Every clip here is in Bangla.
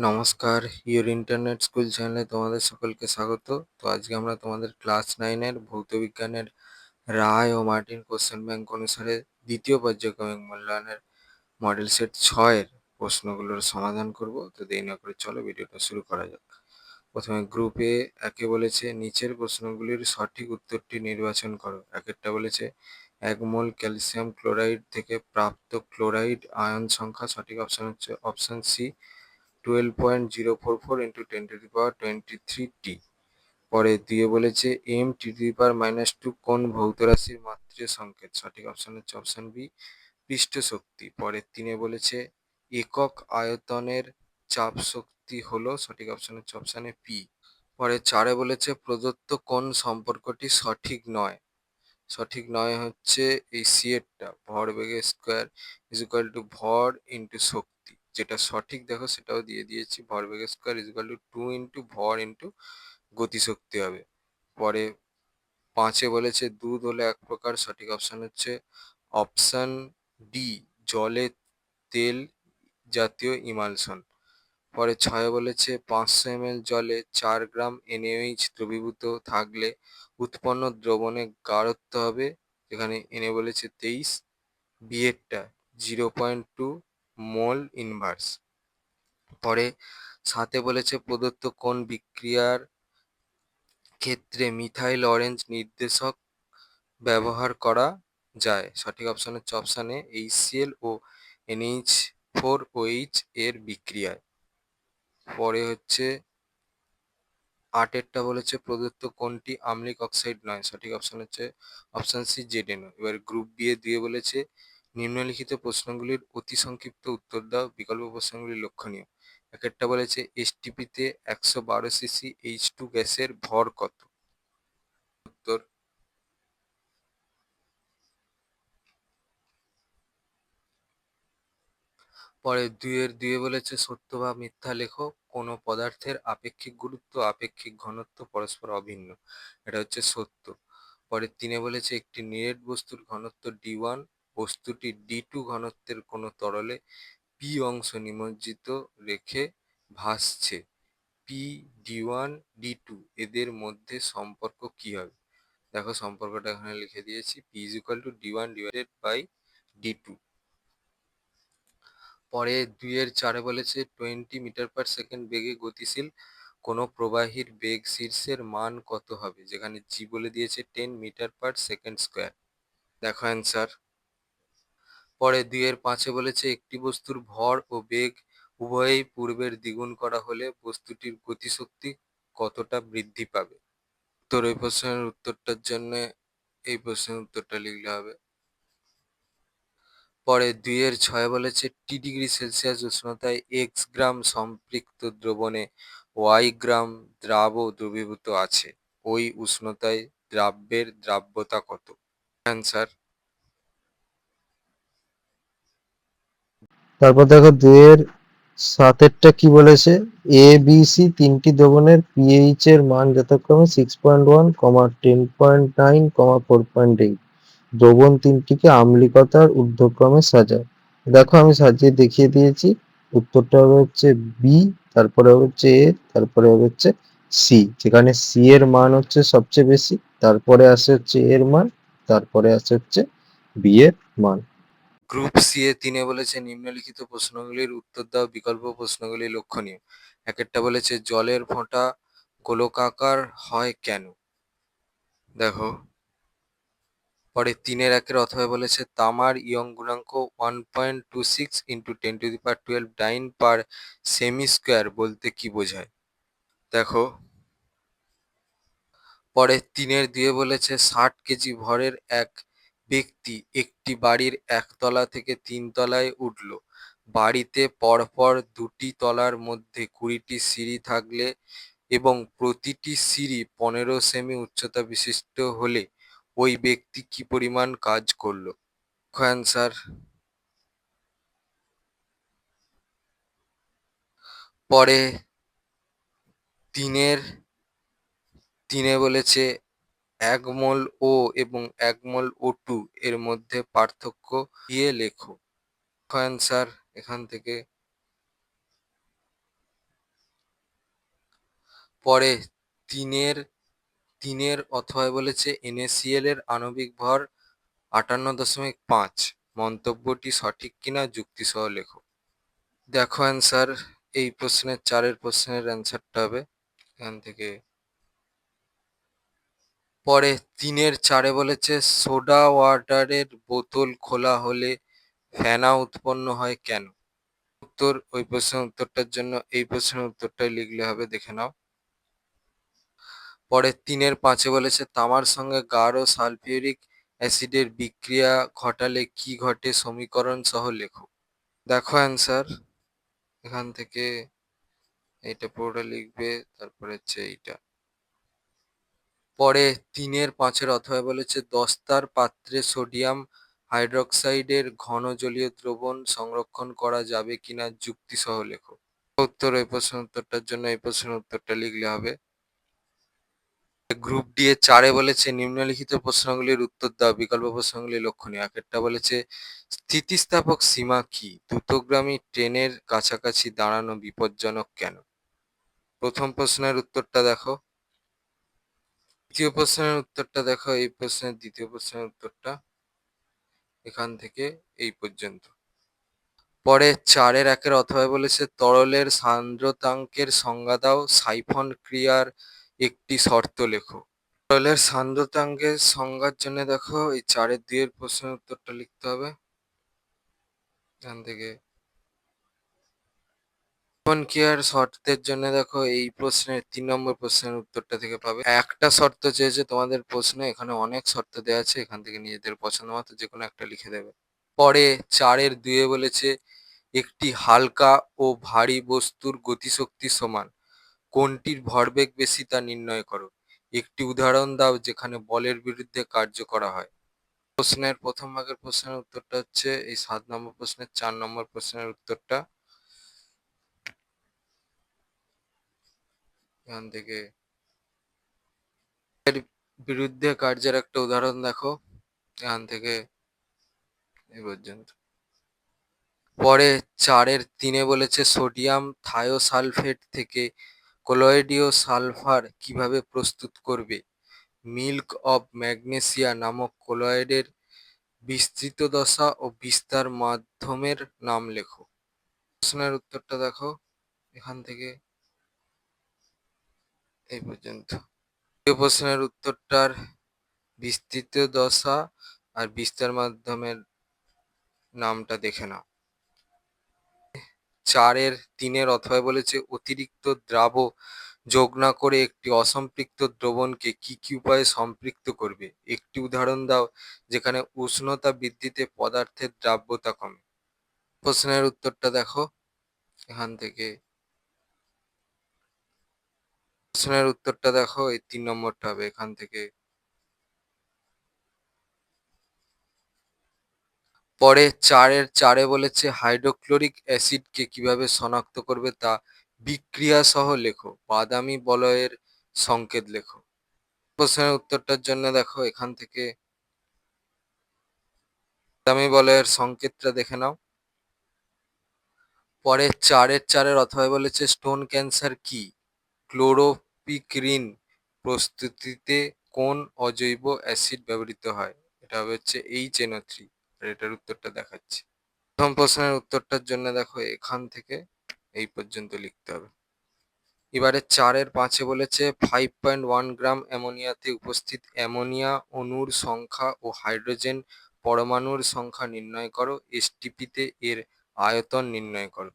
নমস্কার, ইওর ইন্টারনেট স্কুল চ্যানেলে তোমাদের সকলকে স্বাগত। তো আজকে আমরা তোমাদের ক্লাস 9 এর ভৌতবিজ্ঞানের রায় ও মার্টিন কোশ্চেন ব্যাংক অনুসারে দ্বিতীয় পর্যায়ক্রমিক মূল্যায়নের মডেল সেট 6 এর প্রশ্নগুলোর সমাধান করব। তো দেরি না করে চলো ভিডিওটা শুরু করা যাক। প্রথমে গ্রুপ এ একে বলেছে নিচের প্রশ্নগুলির সঠিক উত্তরটি নির্বাচন করো। একেরটা বলেছে 1 মোল ক্যালসিয়াম ক্লোরাইড থেকে প্রাপ্ত ক্লোরাইড আয়ন সংখ্যা। সঠিক অপশন হচ্ছে অপশন সি 12.044 × 10⁻23 টি। পরে দিয়ে বলেছে m⁻²⁻² কোন ভৌত রাশির মাত্রিয় সংকেত। সঠিক অপশন হচ্ছে অপশন বি পৃষ্ঠ শক্তি। পরে 3 বলেছে একক আয়তনের চাপ শক্তি হলো। সঠিক অপশন হচ্ছে অপশন এ পি। পরে 4 বলেছে প্রদত্ত কোন সম্পর্কটি সঠিক নয়। সঠিক নয় হচ্ছে এই সি এরটা, ভরবেগের স্কোয়ার ইজ ইকুয়াল টু ভর ইন্টু শক্তি। যেটা সঠিক দেখো সেটাও দিয়ে দিয়েছি, ভরবেগের square is equal to 2 into ভর ইন্টু গতিশক্তি হবে। পরে 5 বলেছে দুধ হলো এক প্রকার। সঠিক অপশন হচ্ছে অপশন ডি জলে তেল জাতীয় ইমালশন। পরে 6 বলেছে 500 ml জলে 4 গ্রাম NaOH দ্রবীভূত থাকলে উৎপন্ন দ্রবণের গাঢ়ত্ব হবে। এখানে Na বলেছে 23, বি এরটা 0.2 মোল ইনভার্স। পরে 7 বলেছে প্রদত্ত কোন বিক্রিয়ার ক্ষেত্রে মিথাইল অরেঞ্জ নির্দেশক ব্যবহার করা যায়। সঠিক অপশন হচ্ছে option A HCl O NH4OH এর বিক্রিয়ায়। পরে হচ্ছে 8 বলেছে প্রদত্ত কোনটি আম্লিক অক্সাইড নয়। সঠিক অপশন হচ্ছে অপশন সি ZnO। এবার গ্রুপ বি এ দিয়ে বলেছে নিম্নলিখিত প্রশ্নগুলির অতি সংক্ষিপ্ত উত্তর দাও, বিকল্প প্রশ্নগুলি লক্ষণীয়। একটা বলেছে এসটিপিতে 112 সিসি H2 গ্যাসের ভর কত। উত্তর। পরে 2 বলেছে সত্য বা মিথ্যা লেখো। কোনো পদার্থের আপেক্ষিক গুরুত্ব আপেক্ষিক ঘনত্ব পরস্পর অভিন্ন। এটা হচ্ছে সত্য। পরে 3 বলেছে একটি নিরেট বস্তুর ঘনত্ব D1, বস্তুটি D2 ঘনত্বের কোনো তরলে পি অংশ নিমজ্জিত রেখে ভাসছে। পি D1 D2 এদের মধ্যে সম্পর্ক কি হবে। দেখো সম্পর্কটা এখানে লিখে দিয়েছি, P = D1/D2। পরে 2 বলেছে 20 মিটার/সেকেন্ড বেগে গতিশীল কোনো প্রবাহীর বেগ শীর্ষের মান কত হবে। যেখানে জি বলে দিয়েছে 10 মিটার/সেকেন্ড স্কোয়ার। দেখো অ্যান্সার। পরে 2 বলেছে একটি বস্তুর ভর ও বেগ উভয়ই পূর্বের দ্বিগুণ করা হলে বস্তুটির গতিশক্তি কতটা বৃদ্ধি পাবে। তোর এই প্রশ্নের উত্তরটার জন্য এই প্রশ্নের উত্তরটা লিখলে হবে। পরে 2 বলেছে T°C উষ্ণতায় x গ্রাম সম্পৃক্ত দ্রবণে y গ্রাম দ্রাব দ্রবীভূত আছে। ওই উষ্ণতায় দ্রাব্যের দ্রাব্যতা কত। অ্যান্সার। তারপর দেখো 2-7 কি বলেছে, এ বি সি তিনটি দ্রবণের পিএইচ এর মান যথাক্রমে 6.1, 10.9, 4.8। দ্রবণ তিনটিকে আম্লিকতার ঊর্ধ্বক্রমে সাজায়। দেখো আমি সাজিয়ে দেখিয়ে দিয়েছি। উত্তরটা হবে হচ্ছে বি, তারপরে হচ্ছে এ, তারপরে হচ্ছে সি। যেখানে সি এর মান হচ্ছে সবচেয়ে বেশি, তারপরে আসে হচ্ছে এর মান, তারপরে আসে হচ্ছে বি এর মান। গ্রুপ সি এ 3 বলেছে নিম্নলিখিত প্রশ্নগুলির উত্তর দাও, বিকল্প প্রশ্নগুলি লক্ষণীয়। একটা বলেছে জলের ফোঁটা গোলকাকার হয় কেন। দেখো। পরে 3-1 অথবা বলেছে তামার ইয়ং গুণাঙ্ক 1.26 × 10⁻12 ডাইন পার সেমি স্কোয়ার বলতে কি বোঝায়। দেখো। পরে 3-2 বলেছে 60 কেজি ভরের এক ব্যক্তি একটি বাড়ির একতলা থেকে 3 তলায় উঠল। বাড়িতে পরপর 2টি তলার মধ্যে 20টি সিঁড়ি থাকলে এবং প্রতিটি সিঁড়ি 15 সেমি উচ্চতা বিশিষ্ট হলে ওই ব্যক্তি কি পরিমাণ কাজ করলো। অ্যান্সার। পরে 3 বলেছে 1 মোল ও এবং 1 মোল O2 এর মধ্যে পার্থক্য দিয়ে লেখো। অ্যান্সার এখান থেকে। পরে তিনের অথবা বলেছে NaCl এর আণবিক ভর 58.5। মন্তব্যটি সঠিক কিনা যুক্তিসহ লেখো। দেখো অ্যান্সার, এই প্রশ্নের 4 প্রশ্নের অ্যান্সারটা হবে এখান থেকে। পরে 4 বলেছে সোডা ওয়াটারের বোতল খোলা হলে ফেনা উৎপন্ন হয় কেন? উত্তর, ওই প্রশ্নের উত্তরটার জন্য এই প্রশ্নের উত্তরটাই লিখলে হবে, দেখে নাও। পরে 5 বলেছে তামার সঙ্গে গাঢ় সালফিউরিক অ্যাসিডের বিক্রিয়া ঘটালে কি ঘটে সমীকরণ সহ লেখো। দেখো অ্যান্সার, এখান থেকে এইটা পুরোটা লিখবে, তারপরে হচ্ছে এইটা। পরে 5 অথবা বলেছে দস্তার পাত্রে সোডিয়াম হাইড্রোক্সাইডের ঘন জলীয় দ্রবণ সংরক্ষণ করা যাবে কিনা যুক্তি সহ লেখো। উত্তর, এই প্রশ্নের উত্তরটার জন্য এই প্রশ্নের উত্তরটা লিখলে হবে। গ্রুপ ডি এর 4 বলেছে নিম্নলিখিত প্রশ্নগুলির উত্তর দাও, বিকল্প প্রশ্নগুলি লক্ষণীয়। একটা বলেছে স্থিতিস্থাপক সীমা কি? দ্রুতগামী ট্রেনের কাছাকাছি দাঁড়ানো বিপজ্জনক কেন? প্রথম প্রশ্নের উত্তরটা দেখো। দ্বিতীয় প্রশ্নের উত্তরটা দেখো, এই প্রশ্নের দ্বিতীয় প্রশ্নের উত্তরটা এখান থেকে এই পর্যন্ত। পরে 4 অথবা বলেছে তরলের সান্দ্রতাঙ্কের সংজ্ঞা দাও, সাইফন ক্রিয়ার একটি শর্ত লেখো। তরলের সান্দ্রতাঙ্কের সংজ্ঞার জন্য দেখো এই 2 প্রশ্নের উত্তরটা লিখতে হবে এখান থেকে। সাইফন ক্রিয়ার শর্তের জন্য দেখো এই প্রশ্নের 3 নম্বর প্রশ্নের উত্তরটা থেকে পাবে। একটা শর্ত চেয়েছে তোমাদের প্রশ্নে, এখানে অনেক শর্ত দেওয়া আছে, এখান থেকে নিজেদের পছন্দ মতো যে কোনো একটা লিখে দেবে। পরে 4 বলেছে একটি হালকা ও ভারী বস্তুর গতিশক্তি সমান, কোনটির ভরবেগ বেশি তা নির্ণয় করো। একটি উদাহরণ দাও যেখানে বলের বিরুদ্ধে কার্য করা হয়। প্রশ্নের প্রথম ভাগের প্রশ্নের উত্তরটা হচ্ছে এই 7 নম্বর প্রশ্নের 4 নম্বর প্রশ্নের উত্তরটা এখান থেকে। এর বিরুদ্ধে কার্যের একটা উদাহরণ দেখো এখান থেকে এই পর্যন্ত। পরে 3 বলেছে সোডিয়াম থায়োসালফেট থেকে কলয়েডীয় সালফার কিভাবে প্রস্তুত করবে। মিল্ক অব ম্যাগনেসিয়া নামক কলয়েডের বিস্তৃত দশা ও বিস্তার মাধ্যমের নাম লেখো। প্রশ্নের উত্তরটা দেখো এখান থেকে এই পর্যন্ত। এই প্রশ্নের উত্তরটার বিস্তৃত দশা আর বিস্তার মাধ্যমের নামটা দেখে নাও। 3 অথবা বলেছে অতিরিক্ত দ্রাব্য যোগ না করে একটি অসম্পৃক্ত দ্রবণকে কি কি উপায়ে সম্পৃক্ত করবে। একটি উদাহরণ দাও যেখানে উষ্ণতা বৃদ্ধিতে পদার্থের দ্রাব্যতা কমে। প্রশ্নের উত্তরটা দেখো এখান থেকে। প্রশ্নের উত্তরটা দেখো এই 3 নম্বরটা হবে এখান থেকে। পরে 4 বলেছে হাইড্রোক্লোরিক অ্যাসিডকে কিভাবে শনাক্ত করবে তা বিক্রিয়া সহ লেখো। বাদামি বলয়ের সংকেত লেখো। প্রশ্নের উত্তরটার জন্য দেখো এখান থেকে বাদামি বলয়ের সংকেতটা দেখে নাও। পরে 4 অথবা বলেছে স্টোন ক্যান্সার কি? ক্লোরোপিক্রিন প্রস্তুতিতে কোন অজৈব অ্যাসিড ব্যবহৃত হয়? এটা হচ্ছে HNO3, আর এটার উত্তরটা দেখাচ্ছি। প্রথম প্রশ্নের উত্তরটার জন্য দেখো এখান থেকে এই পর্যন্ত লিখতে হবে। এবারে 5 বলেছে 5.1 গ্রাম অ্যামোনিয়াতে উপস্থিত অ্যামোনিয়া অণুর সংখ্যা ও হাইড্রোজেন পরমাণুর সংখ্যা নির্ণয় করো। STPতে এর আয়তন নির্ণয় করো।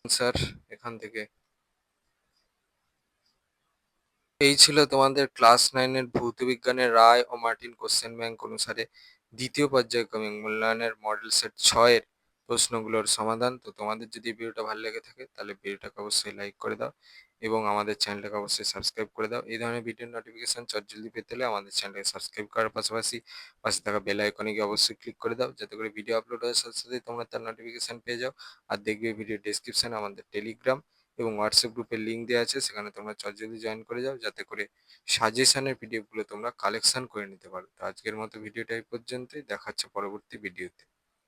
স্যার এখান থেকে। এই ছিল তোমাদের ক্লাস 9-এর ভৌত বিজ্ঞানের রায় ও মার্টিন কোশ্চেন ব্যাংক অনুসারে দ্বিতীয় পর্যায়ক্রমিক মূল্যায়নের মডেল সেট 6-এর প্রশ্নগুলোর সমাধান। তো তোমাদের যদি ভিডিওটা ভালো লেগে থাকে তাহলে ভিডিওটাকে অবশ্যই লাইক করে দাও এবং আমাদের চ্যানেলটাকে অবশ্যই সাবস্ক্রাইব করে দাও। এই ধরনের ভিডিও নোটিফিকেশন চটজলদি পেতে হলে আমাদের চ্যানেলটাকে সাবস্ক্রাইব করার পাশাপাশি পাশে থাকা বেল আইকনে গিয়ে অবশ্যই ক্লিক করে দাও, যাতে করে ভিডিও আপলোড হওয়ার সাথে সাথে তোমরা তার নোটিফিকেশন পেয়ে যাও। আর দেখবে ভিডিও ডেসক্রিপশনে আমাদের টেলিগ্রাম এবং হোয়াটসঅ্যাপ গ্রুপের লিঙ্ক দেওয়া আছে, সেখানে তোমরা চটজলদি জয়েন করে যাও, যাতে করে সাজেশনের পিডিএফ গুলো তোমরা কালেকশন করে নিতে পারো। তো আজকের মতো ভিডিওটা এই পর্যন্তই, দেখা হচ্ছে পরবর্তী ভিডিওতে।